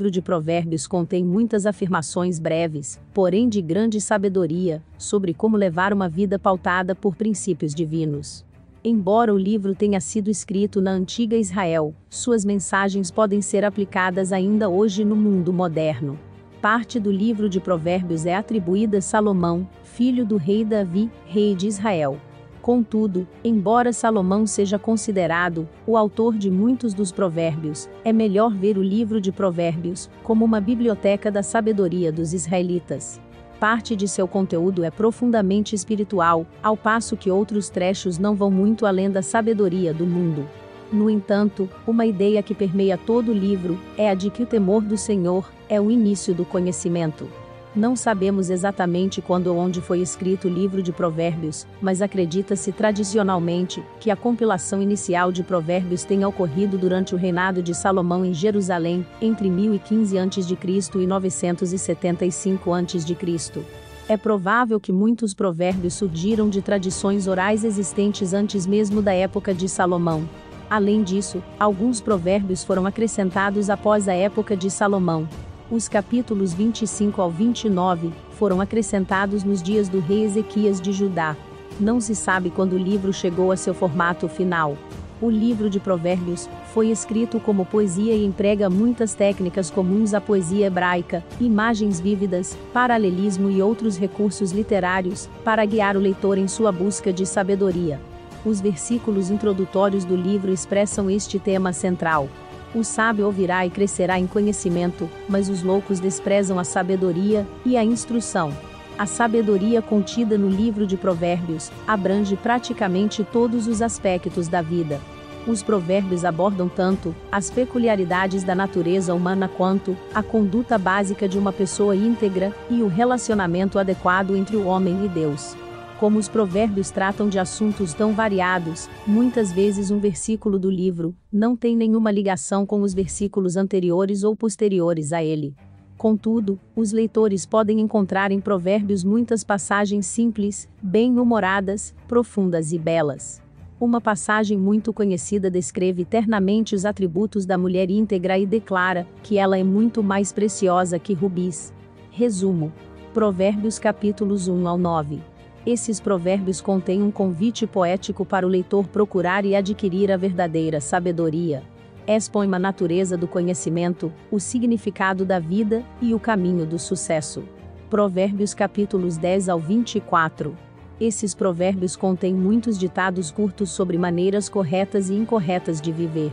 livro de Provérbios contém muitas afirmações breves, porém de grande sabedoria, sobre como levar uma vida pautada por princípios divinos. Embora o livro tenha sido escrito na antiga Israel, suas mensagens podem ser aplicadas ainda hoje no mundo moderno. Parte do livro de Provérbios é atribuída a Salomão, filho do rei Davi, rei de Israel. Contudo, embora Salomão seja considerado o autor de muitos dos provérbios, é melhor ver o livro de Provérbios como uma biblioteca da sabedoria dos israelitas. Parte de seu conteúdo é profundamente espiritual, ao passo que outros trechos não vão muito além da sabedoria do mundo. No entanto, uma ideia que permeia todo o livro é a de que o temor do Senhor é o início do conhecimento. Não sabemos exatamente quando ou onde foi escrito o livro de Provérbios, mas acredita-se tradicionalmente que a compilação inicial de Provérbios tenha ocorrido durante o reinado de Salomão em Jerusalém, entre 1015 a.C. e 975 a.C. É provável que muitos provérbios surgiram de tradições orais existentes antes mesmo da época de Salomão. Além disso, alguns provérbios foram acrescentados após a época de Salomão. Os capítulos 25 ao 29 foram acrescentados nos dias do rei Ezequias de Judá. Não se sabe quando o livro chegou a seu formato final. O livro de Provérbios foi escrito como poesia e emprega muitas técnicas comuns à poesia hebraica, imagens vívidas, paralelismo e outros recursos literários, para guiar o leitor em sua busca de sabedoria. Os versículos introdutórios do livro expressam este tema central. O sábio ouvirá e crescerá em conhecimento, mas os loucos desprezam a sabedoria e a instrução. A sabedoria contida no livro de Provérbios abrange praticamente todos os aspectos da vida. Os provérbios abordam tanto as peculiaridades da natureza humana quanto a conduta básica de uma pessoa íntegra e o relacionamento adequado entre o homem e Deus. Como os provérbios tratam de assuntos tão variados, muitas vezes um versículo do livro não tem nenhuma ligação com os versículos anteriores ou posteriores a ele. Contudo, os leitores podem encontrar em Provérbios muitas passagens simples, bem-humoradas, profundas e belas. Uma passagem muito conhecida descreve ternamente os atributos da mulher íntegra e declara que ela é muito mais preciosa que rubis. Resumo: Provérbios capítulos 1 ao 9. Esses provérbios contêm um convite poético para o leitor procurar e adquirir a verdadeira sabedoria. Expõe a natureza do conhecimento, o significado da vida e o caminho do sucesso. Provérbios capítulos 10 ao 24. Esses provérbios contêm muitos ditados curtos sobre maneiras corretas e incorretas de viver.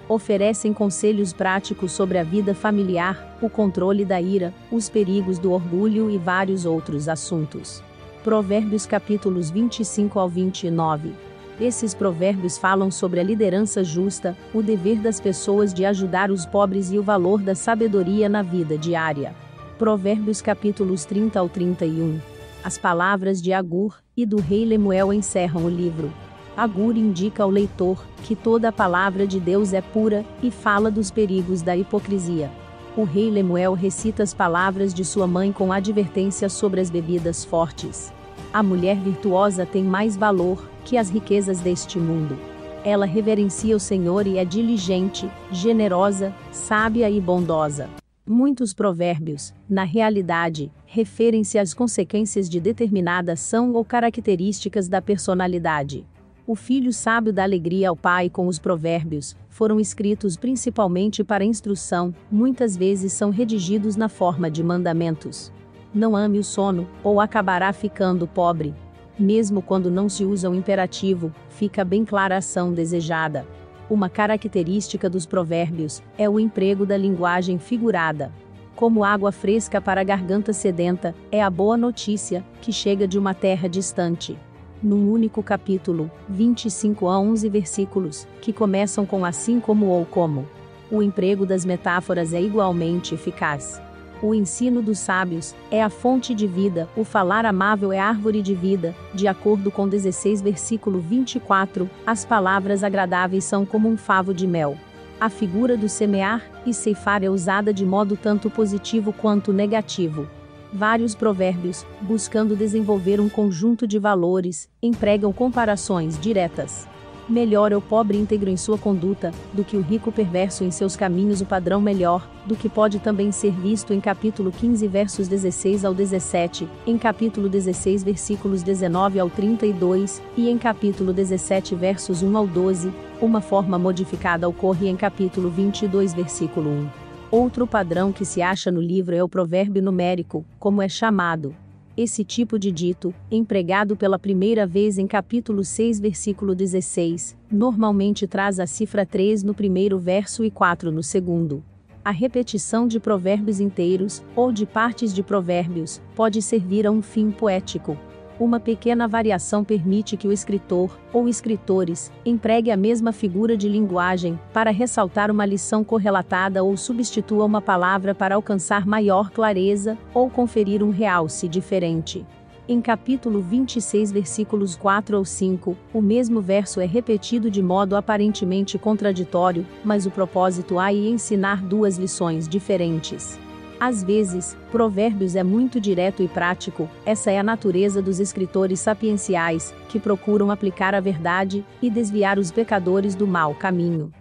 Oferecem conselhos práticos sobre a vida familiar, o controle da ira, os perigos do orgulho e vários outros assuntos. Provérbios capítulos 25 ao 29. Esses provérbios falam sobre a liderança justa, o dever das pessoas de ajudar os pobres e o valor da sabedoria na vida diária. Provérbios capítulos 30 ao 31. As palavras de Agur e do rei Lemuel encerram o livro. Agur indica ao leitor que toda a palavra de Deus é pura e fala dos perigos da hipocrisia. O rei Lemuel recita as palavras de sua mãe com advertência sobre as bebidas fortes. A mulher virtuosa tem mais valor que as riquezas deste mundo. Ela reverencia o Senhor e é diligente, generosa, sábia e bondosa. Muitos provérbios, na realidade, referem-se às consequências de determinada ação ou características da personalidade. O filho sábio dá alegria ao pai com os provérbios, foram escritos principalmente para instrução, muitas vezes são redigidos na forma de mandamentos. Não ame o sono, ou acabará ficando pobre. Mesmo quando não se usa o imperativo, fica bem clara a ação desejada. Uma característica dos provérbios é o emprego da linguagem figurada. Como água fresca para a garganta sedenta, é a boa notícia, que chega de uma terra distante. Num único capítulo, 25 a 11 versículos, que começam com assim como ou como. O emprego das metáforas é igualmente eficaz. O ensino dos sábios é a fonte de vida, o falar amável é a árvore de vida, de acordo com 16 versículo 24, as palavras agradáveis são como um favo de mel. A figura do semear e ceifar é usada de modo tanto positivo quanto negativo. Vários provérbios, buscando desenvolver um conjunto de valores, empregam comparações diretas. Melhor é o pobre íntegro em sua conduta, do que o rico perverso em seus caminhos. O padrão melhor, do que pode também ser visto em capítulo 15 versos 16 ao 17, em capítulo 16 versículos 19 ao 32, e em capítulo 17 versos 1 ao 12, uma forma modificada ocorre em capítulo 22 versículo 1. Outro padrão que se acha no livro é o provérbio numérico, como é chamado. Esse tipo de dito, empregado pela primeira vez em capítulo 6 versículo 16, normalmente traz a cifra 3 no primeiro verso e 4 no segundo. A repetição de provérbios inteiros, ou de partes de provérbios, pode servir a um fim poético. Uma pequena variação permite que o escritor, ou escritores, empregue a mesma figura de linguagem, para ressaltar uma lição correlatada ou substitua uma palavra para alcançar maior clareza, ou conferir um realce diferente. Em capítulo 26 versículos 4 ou 5, o mesmo verso é repetido de modo aparentemente contraditório, mas o propósito é ensinar duas lições diferentes. Às vezes, Provérbios é muito direto e prático. Essa é a natureza dos escritores sapienciais, que procuram aplicar a verdade e desviar os pecadores do mau caminho.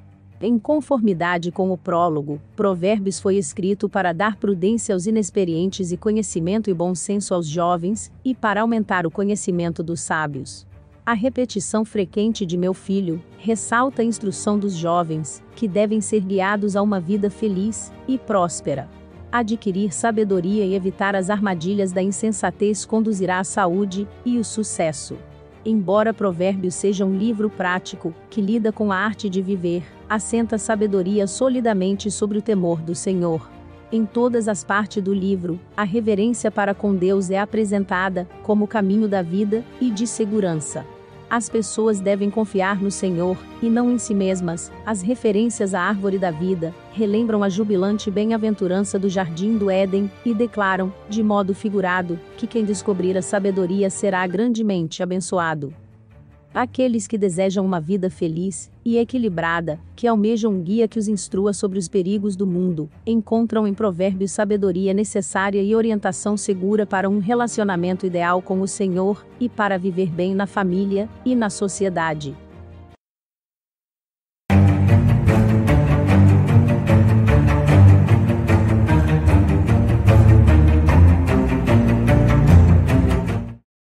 Em conformidade com o prólogo, Provérbios foi escrito para dar prudência aos inexperientes e conhecimento e bom senso aos jovens, e para aumentar o conhecimento dos sábios. A repetição frequente de meu filho ressalta a instrução dos jovens, que devem ser guiados a uma vida feliz e próspera. Adquirir sabedoria e evitar as armadilhas da insensatez conduzirá à saúde e o sucesso. Embora Provérbios seja um livro prático, que lida com a arte de viver, assenta sabedoria solidamente sobre o temor do Senhor. Em todas as partes do livro, a reverência para com Deus é apresentada como caminho da vida e de segurança. As pessoas devem confiar no Senhor, e não em si mesmas. As referências à árvore da vida relembram a jubilante bem-aventurança do jardim do Éden, e declaram, de modo figurado, que quem descobrir a sabedoria será grandemente abençoado. Aqueles que desejam uma vida feliz e equilibrada, que almejam um guia que os instrua sobre os perigos do mundo, encontram em Provérbios sabedoria necessária e orientação segura para um relacionamento ideal com o Senhor, e para viver bem na família e na sociedade.